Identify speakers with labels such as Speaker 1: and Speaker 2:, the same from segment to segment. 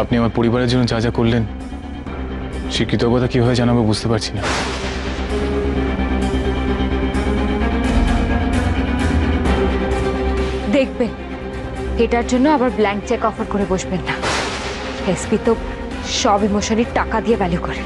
Speaker 1: আপনি আমার পরিবারের জন্য যা যা করলেন সে কৃতজ্ঞতা কিভাবে জানাবো বুঝতে পারছি না।
Speaker 2: দেখবেন এটার জন্য আবার ব্ল্যাঙ্ক চেক অফার করে বসবেন না। এসপি তো সব ইমোশনের টাকা দিয়ে ভ্যালু করে।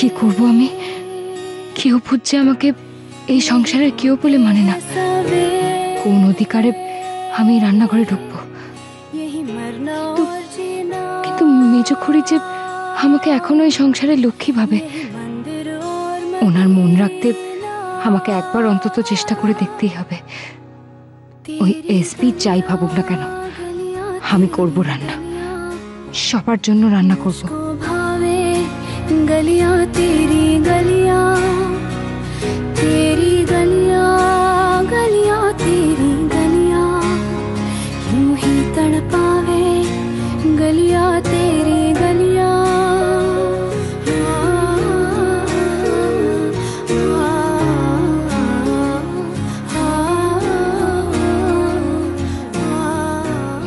Speaker 2: কি করবো আমি? কেউ বুঝছে আমাকে এই সংসারের কেউ বলে মানে না। কোন অধিকারে আমি রান্নাঘরে ঢুকবো? কিন্তু মেজ খুড়ি যে আমাকে এখনো এই সংসারের লক্ষ্মী ভাবে, ওনার মন রাখতে আমাকে একবার অন্তত চেষ্টা করে দেখতেই হবে। ওই এসপি যাই ভাবুক না কেন, আমি করব রান্না, সবার জন্য রান্না করব।
Speaker 3: गलियां तेरी गलियां, तेरी गलियां, गलियां तेरी गलियां, यूं ही तड़पावे गलियां तेरी गलियां।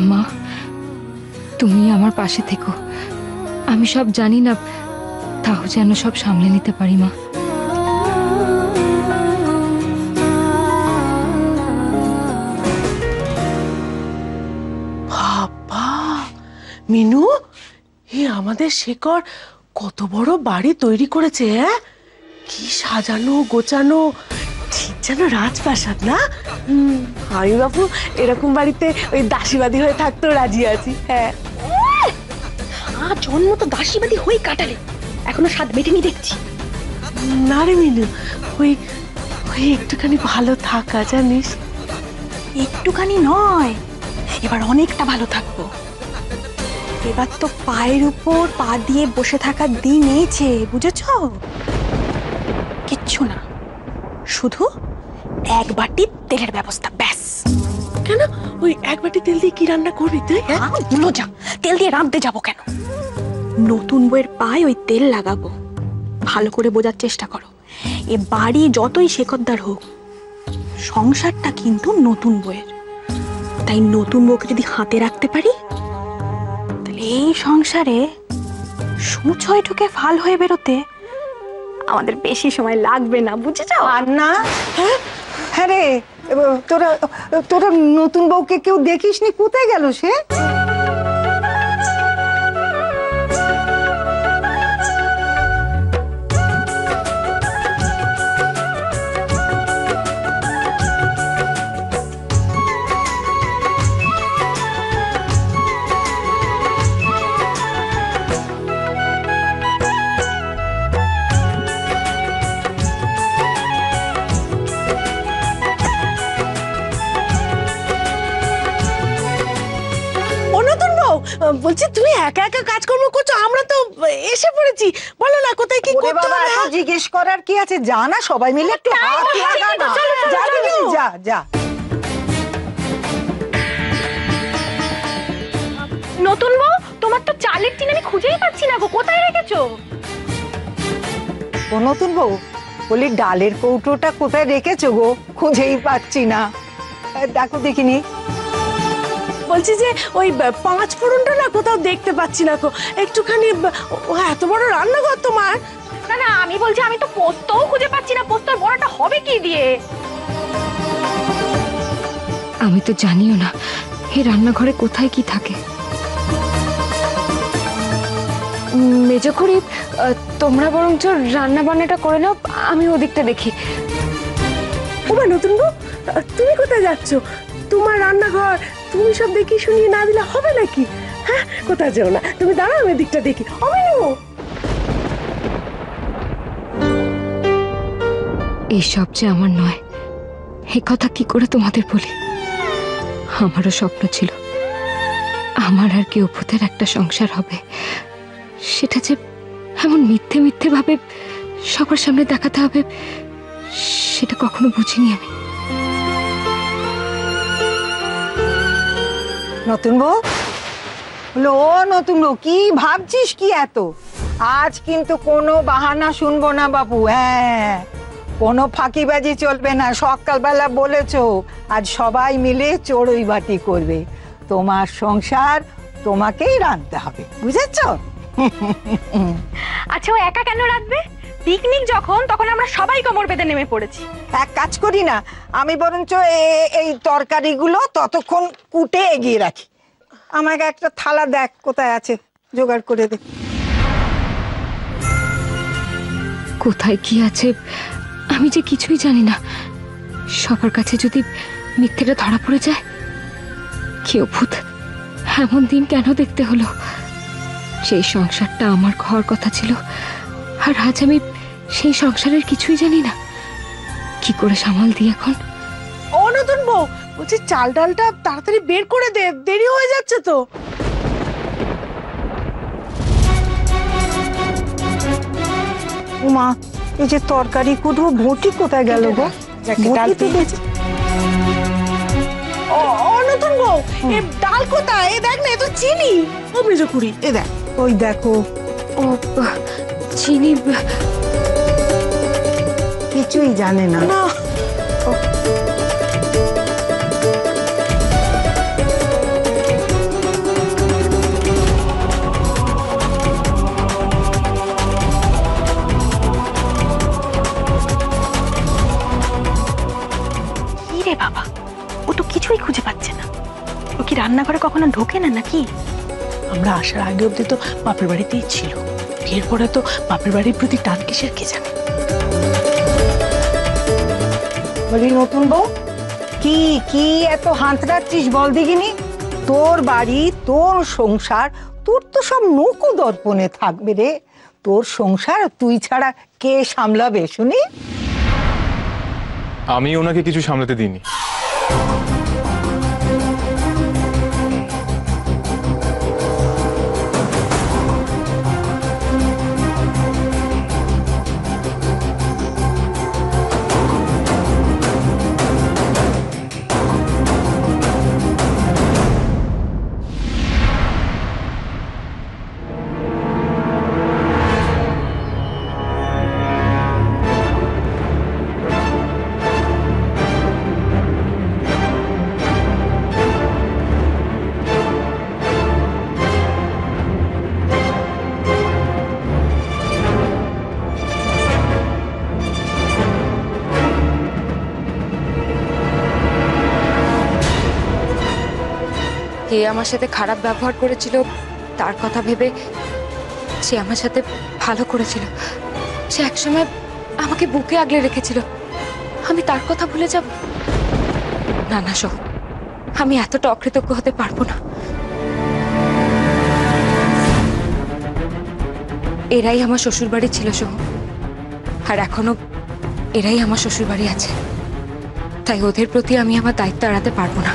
Speaker 2: মা, তুমি আমার পাশে থেকো। আমি সব জানি না, তাও যেন সব সামলে নিতে পারি মা।
Speaker 4: বাবা মিনু, আমাদের শেখর কত বড় বাড়ি তৈরি করেছে। কি সাজানো গোছানো, ঠিক যেন রাজপ্রাসাদ না? আমি বাবু এরকম বাড়িতে ওই দাসীবাদী হয়ে থাকতেও রাজি আছি। হ্যাঁ,
Speaker 5: জন্ম তো দাসীবাদী হয়ে কাটালে, এখনো স্বাদ মেটেনি দেখছি।
Speaker 4: না রে মিনু, ওই ওই একটুখানি ভালো থাকা, জানিস?
Speaker 5: একটুখানি নয়, এবার অনেকটা ভালো থাকবো। এবার তো পায়ের উপর পা দিয়ে বসে থাকার দিন এসেছে, বুঝেছ? কিচ্ছু না, শুধু এক বাটি তেলের ব্যবস্থা, ব্যাস।
Speaker 4: কেন ওই এক বাটি তেল দিয়ে কি রান্না করবি তুই?
Speaker 5: ভুলো যা, তেল দিয়ে রাঁধতে যাবো কেন? নতুন বউয়ের পায়ে ওই তেল লাগাবো। ভালো করে বোঝার চেষ্টা করো, এ বাড়ি যতই শেকড়দার হোক, সংসারটা কিন্তু নতুন বউয়ের। তাই নতুন বউকে যদি হাতে রাখতে পারি, তাহলে এই সংসারে সূচ হয়ে ঢুকে ফাল হয়ে বেরোতে আমাদের বেশি সময় লাগবে না, বুঝেছ?
Speaker 6: আর না, হ্যাঁ রে, তোরা তোরা নতুন বউকে কেউ দেখিসনি? কোথায় গেল সে?
Speaker 4: বলছি তুমি একা একা কাজকর্ম করছো, আমরা তো এসে পড়েছি। বলো না কোথায় কি করতে হবে?
Speaker 6: জিজ্ঞেস করার কি আছে? যা না, সবাই মিলে একটু হাত লাগা না। যা যা।
Speaker 5: নতুন বউ, তোমার তো চালের টিন আমি খুঁজেই পাচ্ছি না গো, কোথায় রেখেছো?
Speaker 6: ও নতুন বউ, বলি ডালের কৌটোটা কোথায় রেখেছো গো? খুঁজেই পাচ্ছি না, দেখো দেখিনি।
Speaker 4: বলছি যে ওই 5 ফোড়নটা না কোথাও দেখতে পাচ্ছি না গো, একটুখানি। এত বড় রান্নাঘর তোমার?
Speaker 5: না না, আমি বলছি আমি তো পোস্তও খুঁজে পাচ্ছি না। পোস্তর বড়াটা হবে কি দিয়ে?
Speaker 2: আমি তো জানিও না এই রান্নাঘরে কোথায় কি থাকে। মেজ খুড়ি, তোমরা বরঞ্চ রান্না বান্নাটা করে নাও, আমি ওদিকটা দেখি।
Speaker 4: ওমা নতুন বউ, তুমি কোথায় যাচ্ছ? তোমার রান্নাঘর, তুমি সব দেখি শুনিয়ে না দিলে হবে নাকি? হ্যাঁ, কোথায় যাও না, তুমি দাঁড়াও, আমি দিকটা দেখি।
Speaker 2: এই সব যে আমার নয়, এই কথা কি করে তোমাদের বলি? আমারও স্বপ্ন ছিল আমার আর কি অপুতের একটা সংসার হবে, সেটা যে এমন মিথ্যে মিথ্যে ভাবে সবার সামনে দেখাতে হবে সেটা কখনো বুঝিনি আমি।
Speaker 6: নতুন বউ বলো, ও নতুন বউ, কি ভাবছিস কি এত? আজ কিন্তু কোনো বাহানা শুনবো না বাবু। হ্যাঁ, কোনো ফাঁকিবাজি চলবে না। সকালবেলা বলেছো আজ সবাই মিলে চড়ুই বাটি করবে। তোমার সংসার তোমাকেই রাঁধতে হবে, বুঝেছো?
Speaker 5: আচ্ছা, ও একা কেন রাখবে? পিকনিক যখন, তখন আমরা সবাই কোমর বেঁধে নেমে পড়েছি।
Speaker 6: এক কাজ করি না, আমি বরঞ্চ এই তরকারিগুলো ততক্ষণ কুটে এগিয়ে রাখি। আমাকে একটা থালা দেখ কোথায় আছে, জোগাড় করে দে।
Speaker 2: কোথায় কি আছে আমি যে কিছুই জানি না। সবার কাছে যদি মিথ্যেটা ধরা পড়ে যায়, কি অদ্ভুত, এমন দিন কেন দেখতে হলো? সেই সংসারটা আমার ঘর কথা ছিল, আর আজ আমি সেই সংসারের কিছুই জানি না। কি করে সামাল দিই এখন?
Speaker 4: ও নতুন বউ, বলছি চাল ডালটা তাড়াতাড়ি বের করে দে, দেরি হয়ে যাচ্ছে তো।
Speaker 6: উমা, এই যে তরকারি কুটবো, ঘটি কোথায় গেল গো? ঘটি তো দেখছি।
Speaker 4: ও নতুন বউ, এ ডাল কোথায়? এ দেখ না, এ তো চিনি। ও মেজকুড়ি, এ দেখ।
Speaker 6: ওই দেখো,
Speaker 2: ও চিনি
Speaker 6: কিছুই জানে না।
Speaker 4: না,
Speaker 5: রে বাবা, ও তো কিছুই খুঁজে পাচ্ছে না। ও কি রান্নাঘরে কখনো ঢোকে না নাকি?
Speaker 4: আমরা আসার আগে অব্দি তো বাপের বাড়িতেই ছিল, বিয়ের পরে তো বাপের বাড়ির প্রতি টান কিসের কে জানে।
Speaker 6: বলি নতুন বউ, কি কি এত হাতড়াচ্ছিস বল দেখিনি? তোর বাড়ি, তোর সংসার, তোর তো সব নকু দর্পণে থাকবে রে। তোর সংসার তুই ছাড়া কে সামলাবে শুনি?
Speaker 1: আমি ওনাকে কিছু সামলাতে দিইনি।
Speaker 2: কে আমার সাথে খারাপ ব্যবহার করেছিল তার কথা ভেবে সে আমার সাথে ভালো করেছিল। সে একসময় আমাকে বুকে আগলে রেখেছিল, আমি তার কথা ভুলে যাব? না না সহ, আমি এতটা অকৃতজ্ঞ হতে পারবো না। এরাই আমার শ্বশুর বাড়ি ছিল সহ, আর এখনো এরাই আমার শ্বশুর বাড়ি আছে। তাই ওদের প্রতি আমি আমার দায়িত্ব এড়াতে পারবো না।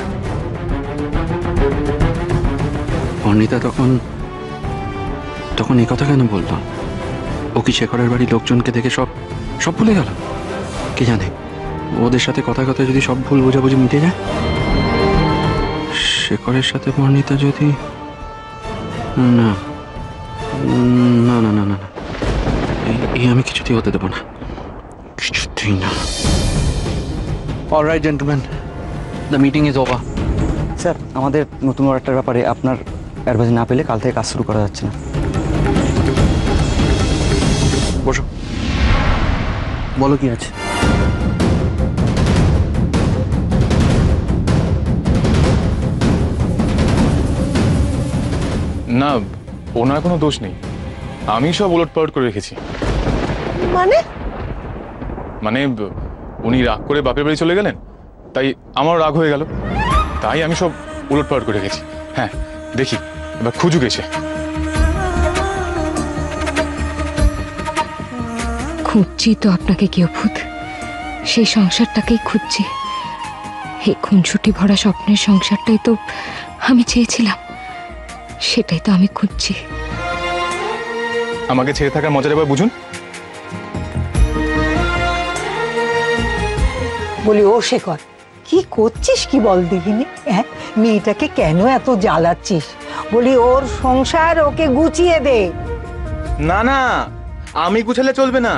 Speaker 7: অর্ণিতা তখন এই কথা কেন বলতো? ও কি শেখরের বাড়ির লোকজনকে দেখে সব ভুলে গেল? কে জানে, ওদের সাথে কথা যদি সব ভুল বোঝাবুঝি মিটে যায়। শেখরের সাথে অর্ণিতা যদি না না না না না, এই আমি কিছুতেই হতে দেবো না, কিছুতেই না। Alright gentleman, the meeting is over.
Speaker 8: Sir, আমাদের নতুন অর্ডারটার ব্যাপারে আপনার অ্যাডভাইস না পেলে কাল থেকে কাজ শুরু করা যাচ্ছে না।
Speaker 7: বসো,
Speaker 8: বলো কি আছে?
Speaker 1: না, ওনার কোনো দোষ নেই, আমি সব ওলটপালট করে রেখেছি। মানে উনি রাগ করে বাপের বাড়ি চলে গেলেন, তাই আমার রাগ হয়ে গেল, তাই আমি সব উলটপালট করে রেখেছি। হ্যাঁ, দেখি এবার খুঁজুক এসে।
Speaker 2: খুঁজছি তো আপনাকে কি অভূত, সেই সংসারটাকেই খুঁজছি। এই খুনসুটি ভরা স্বপ্নের সংসারটাই তো আমি চেয়েছিলাম, সেটাই তো আমি খুঁজছি।
Speaker 1: আমাকে ছেড়ে থাকার মজাটা এবার বুঝুন।
Speaker 6: বলি ও শেখর, কি করছিস কি বল দেখিনি? হ্যাঁ, মেয়েটাকে কেন এত জ্বালাচ্ছিস? বলি ওর সংসার, ওকে গুছিয়ে দে।
Speaker 1: না না, আমি গুছালে চলবে না,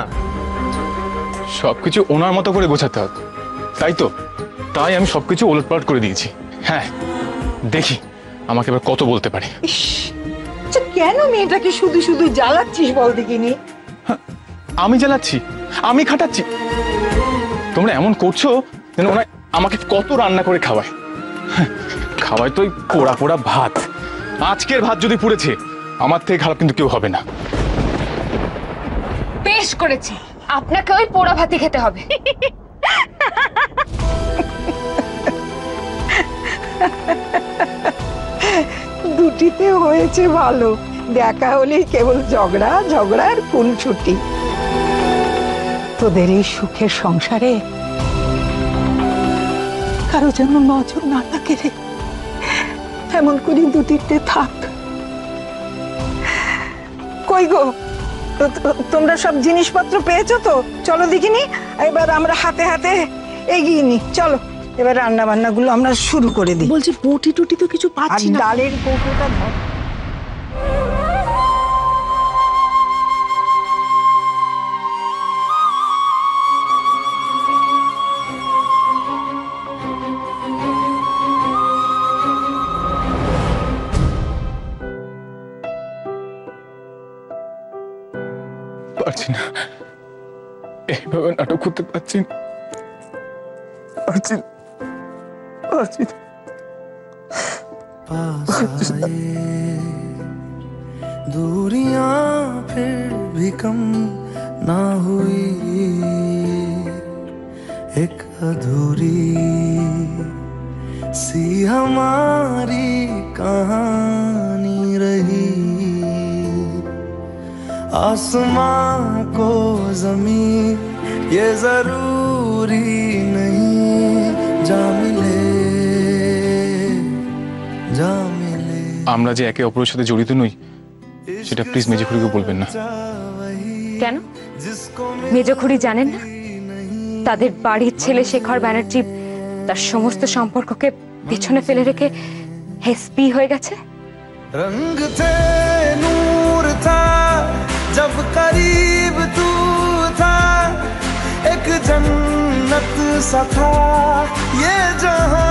Speaker 1: সবকিছু ওনার মতো করে গোছাতে হবে, তাই তো? তাই আমি সবকিছু ওলটপালট করে দিয়েছি। হ্যাঁ, দেখি আমাকে এবার কত বলতে পারে।
Speaker 6: ইস, আচ্ছা কেন মেয়েটাকে শুধু শুধু জ্বালাচ্ছিস বল দেখিনি?
Speaker 1: আমি জ্বালাচ্ছি? আমি খাটাচ্ছি? তোমরা এমন করছো যেন ওরা আমাকে কত রান্না করে খাওয়ায়। খাওয়ায় তো ওই পোড়া পোড়া ভাত। আজকের ভাত যদি পুড়েছে, আমার থেকে খারাপ কিন্তু কেউ হবে না।
Speaker 2: বেশ করেছি, আপনাকে ওই পোড়া ভাতই খেতে হবে।
Speaker 6: দুটিতে হয়েছে ভালো, দেখা হলেই কেবল ঝগড়া ঝগড়ার খুনছুটি। তোদের এই সুখের সংসারে কারো যেন নজর না লাগে রে, এমন করে দুটিতে থাক। কই গো, তোমরা সব জিনিসপত্র পেয়েছো তো? চলো দেখিনি, এবার আমরা হাতে হাতে এগিয়ে নি। চলো এবার রান্না বান্না গুলো আমরা শুরু করে দিই।
Speaker 4: বলছি বটি টুটি তো কিছু
Speaker 6: আর
Speaker 4: পাচ্ছি না।
Speaker 6: ডালের কৌটোটা ধর।
Speaker 1: পারছি না, এইভাবে নাটক করতে পারছি না, পারছি না, পারছি না।
Speaker 9: दूरियां फिर भी कम ना हुई, एक अधूरी सी हमारी कहानी रही। आसमां को जमीन ये जरूरी नहीं, जा मिले जा मिले।
Speaker 1: আমরা যে একে অপরের সাথে জড়িত নই, সেটা প্লিজ মেজেখুড়িকে বলবেন না।
Speaker 2: কেন? মেজখুড়ি জানেন না তাদের বাড়ির ছেলে শেখর ব্যানার্জি তার সমস্ত সম্পর্ককে পিছনে ফেলে রেখে এসপি হয়ে গেছে?
Speaker 9: रंग थे नूर था जब करीब तू था, एक जन्नत सा था ये जहां।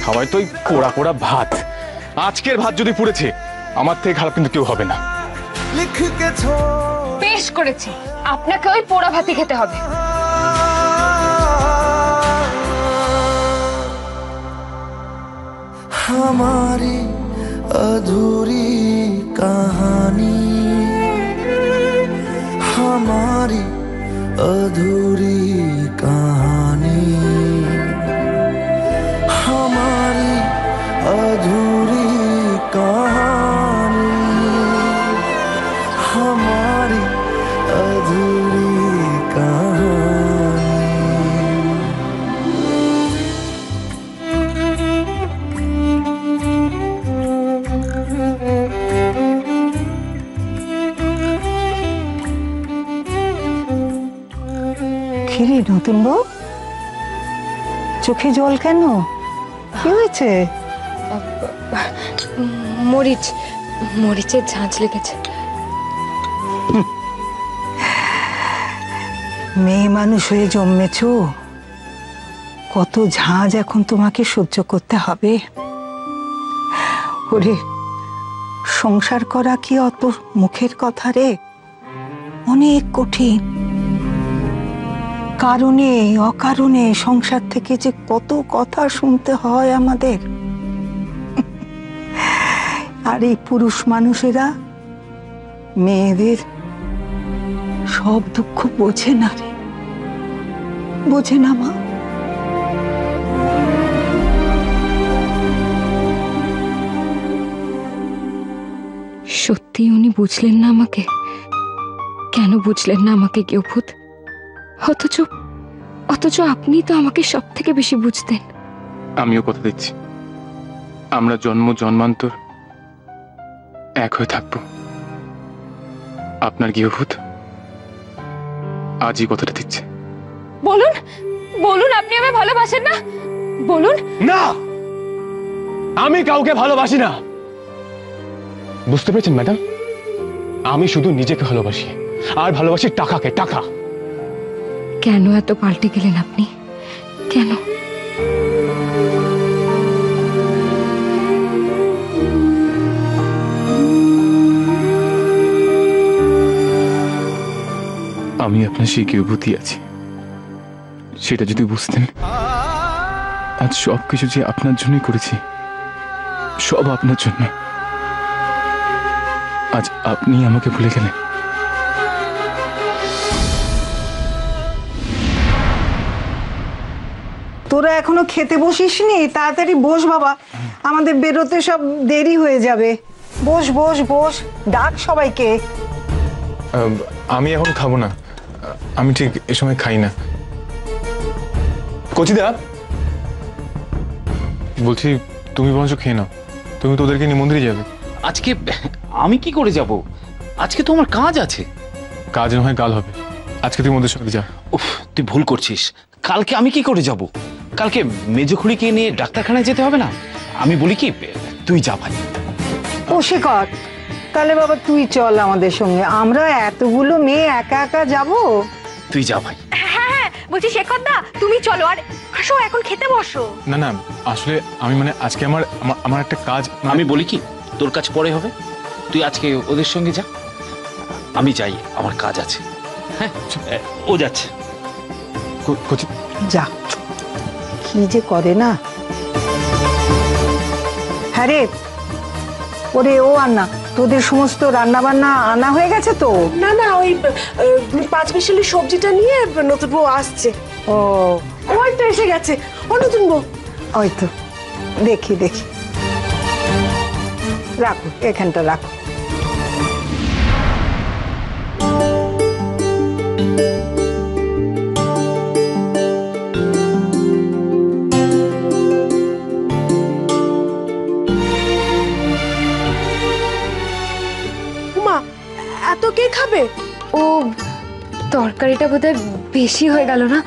Speaker 1: খাওয়ায় তো ওই পোড়া পোড়া ভাত। আজকের ভাত যদি পুড়েছে, আমার থেকে খারাপ কিন্তু কেউ হবে না।
Speaker 9: लिख के छोड़
Speaker 2: বেশ করেছি, আপনাকে ওই পোড়া ভাতই খেতে হবে।
Speaker 9: हमारी अधूरी कहानी, हमारी अधूरी कहानी, हमारी अधूरी कहानी, हमारी अधूरी कहानी।
Speaker 6: খিরে নতুন বউ, চোখে জল কেন? কি হয়েছে?
Speaker 2: মরিচের ঝাঁঝ লেগেছে।
Speaker 6: মেয়ে মানুষ হয়ে জন্মেছো, কত ঝাঁজ এখন তোমাকে সহ্য করতে হবে। ওরে, সংসার করা কি অত মুখের কথা রে? অনেক কঠিন। কারণে অকারণে সংসার থেকে যে কত কথা শুনতে হয় আমাদের। আর এই পুরুষ মানুষেরা মেয়েদের সব দুঃখ বোঝে না রে, বোঝে না মা।
Speaker 2: সত্যি উনি বুঝলেন না আমাকে? কেন বুঝলেন না আমাকে গেউভূত? অথচ আপনি তো আমাকে সব থেকে বেশি বুঝতেন।
Speaker 1: আমিও কথা দিচ্ছি, আমরা জন্ম জন্মান্তর এক হয়ে থাকবো। আপনার গৃহভূত আজই কথাটা দিচ্ছে।
Speaker 2: বলুন বলুন, আপনি আমায় ভালোবাসেন না? বলুন।
Speaker 1: না, আমি কাউকে ভালোবাসি না। বুঝতে পেরেছেন ম্যাডাম? আমি শুধু নিজেকে ভালোবাসি, আর ভালোবাসি টাকাকে। টাকা।
Speaker 2: কেন এত পাল্টে গেলেন আপনি? কেন?
Speaker 1: আমি আপনার সেই গৃহভূতি আছি, সেটা যদি বুঝতেন। আজ সবকিছু যে আপনার জন্যই করেছি, সব আপনার জন্য। আজ আপনি আমাকে ভুলে গেলেন।
Speaker 6: তোরা এখনো খেতে বসিসনি? তাড়াতাড়ি বস বাবা, আমাদের বেরোতে সব দেরি হয়ে যাবে। বস বস বস, ডাক সবাইকে।
Speaker 1: আমি এখন খাবো না, আমি ঠিক এ সময় খাই না। কচিদা, বলছি তুমি বরঞ্চ খেয়ে নাও, তুমি তো ওদেরকে নিয়ে মন্দিরে যাবে।
Speaker 7: আজকে আমি কি করে যাব? আজকে তো আমার কাজ আছে।
Speaker 1: কাজ না হয় কাল হবে, আজকে তুই মন্দিরের সঙ্গে যা।
Speaker 7: উফ, তুই ভুল করছিস। কালকে আমি কি করে যাব? কালকে মেজখুড়িকে নিয়ে ডাক্তারখানায় যেতে হবে না? আমি বলি কি, তুই যা ভাই।
Speaker 6: ও শেখর, তাহলে বাবা তুই চল আমাদের সঙ্গে। আমরা এতগুলো মেয়ে একা একা যাব?
Speaker 7: তুই যা ভাই।
Speaker 5: হ্যাঁ, বলছি শেখর দা, তুমি চলো, আর আসো এখন খেতে বসো।
Speaker 1: না না, আসলে আমি মানে আজকে আমার একটা কাজ।
Speaker 7: আমি বলি কি, তোর কাজ পরে হবে, তুই আজকে ওদের সঙ্গে যা। আমি যাই, আমার কাজ আছে। হ্যাঁ, ও যাচ্ছে।
Speaker 6: যা, কি যে করে না। হ্যাঁ রে, ওরে ও আন্না, তোদের সমস্ত রান্না বান্না আনা হয়ে গেছে তো?
Speaker 4: না না, ওই 5 মিশালি সবজিটা নিয়ে নতুন বউ আসছে।
Speaker 6: ও,
Speaker 4: ওই তো এসে গেছে। ও নতুন বউ,
Speaker 6: ওই তো, দেখি দেখি। রাখো, এখানটা রাখো।
Speaker 4: উমা, এত কে খাবে?
Speaker 2: ও, তরকারিটা বোধহয় বেশি হয়ে গেল না?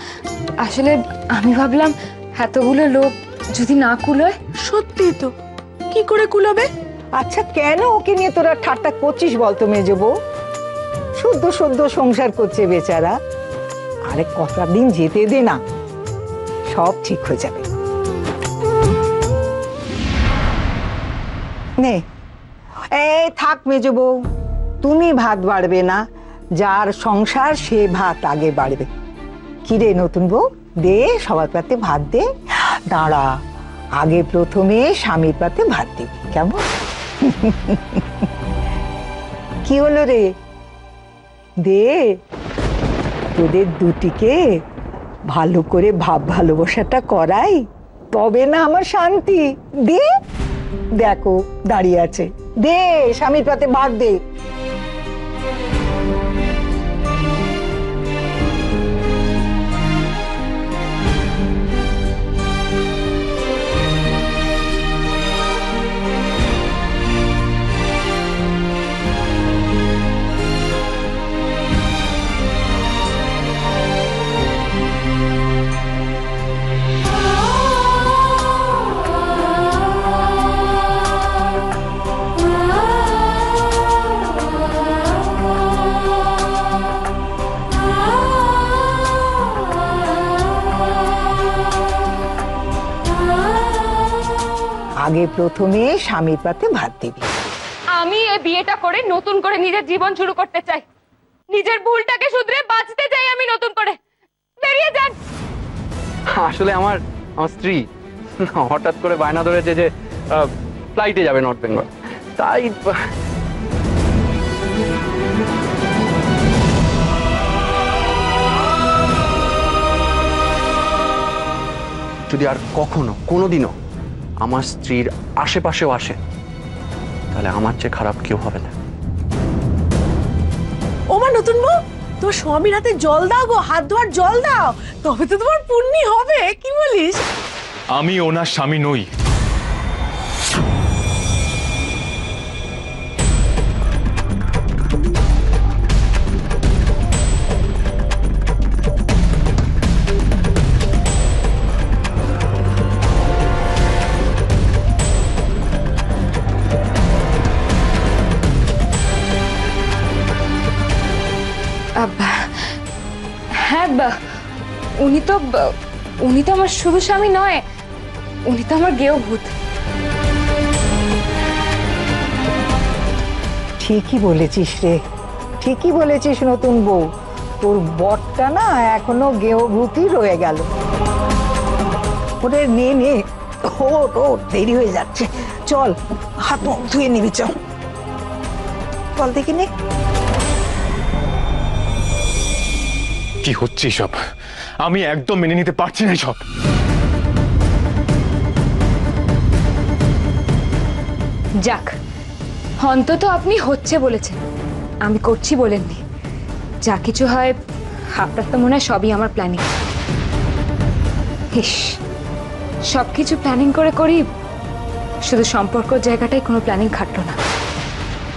Speaker 2: আসলে আমি ভাবলাম এতগুলো লোক যদি না কুলোয়।
Speaker 4: সত্যি তো, কি করে কুলাবে?
Speaker 6: আচ্ছা, কেন ওকে নিয়ে তোরা ঠাট্টা করছিস বলতো মেজো বউ? সদ্য সদ্য সংসার করছে বেচারা। আরে কটা দিন যেতে দে না, সব ঠিক হয়ে যাবে। নে, এই থাক মেজো বউ, তুমি ভাত বাড়বে না। যার সংসার সে ভাত আগে বাড়বে। কি রে নতুন বউ, দে সবার পাতে ভাত দে। দাঁড়া, আগে প্রথমে স্বামীর পাতে ভাত দিবি, কেমন? কি হলো রে, দে। তোদের দুটিকে ভালো করে ভাব ভালোবাসাটা করাই, তবে না আমার শান্তি। দে, দেখো দাঁড়িয়ে আছে, দে স্বামীর পাতে ভাত দে। আগে প্রথমে স্বামীর পাতে ভাত দিবি।
Speaker 2: আমি এই বিয়েটা করে নতুন করে নিজের জীবন শুরু করতে চাই। নিজের ভুলটাকে শুধরে বাঁচতে চাই আমি নতুন করে। বেরিয়ে যান।
Speaker 8: আসলে আমার স্ত্রী হঠাৎ করে বায়না ধরেছে যে ফ্লাইটে যাবে নর্থ বেঙ্গল, তাই যদি আর কখনো কোনোদিনও আমার স্ত্রীর আশেপাশেও আসে, তাহলে আমার চেয়ে খারাপ কেউ হবে না।
Speaker 4: ওমা নতুন বউ, তোর স্বামীর হাতে জল দাও গো, হাত ধোয়ার জল দাও, তবে তো তোমার পুণ্যি হবে। কি বলিস?
Speaker 1: আমি ওনার স্বামী নই।
Speaker 2: উনি তো আমার শুধু স্বামী নয়, উনি তো আমার গেও ভূত।
Speaker 6: ঠিকই বলেছিস রে, ঠিকই বলেছিস নতুন বউ। তোর বরটা না এখনো গেহভূতই রয়ে গেল। ওরে নে নে, ওর দেরি হয়ে যাচ্ছে, চল হাত মুখ ধুয়ে নিবি, চল চল দেখি নে।
Speaker 1: কি হচ্ছে সব? আমি একদম মেনে নিতে পারছি না সব।
Speaker 2: যাক, অন্তত আপনি হচ্ছে বলেছেন, আমি করছি বলেননি। যা কিছু হয় আপনার তো মনে হয় সবই আমার প্ল্যানিং। ইস, সব কিছু প্ল্যানিং করে করি, শুধু সম্পর্ক জায়গাটায় কোনো প্ল্যানিং খাটলো না।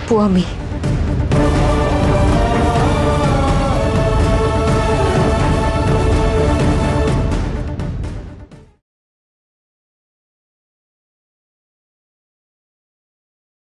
Speaker 2: পুয়া মি।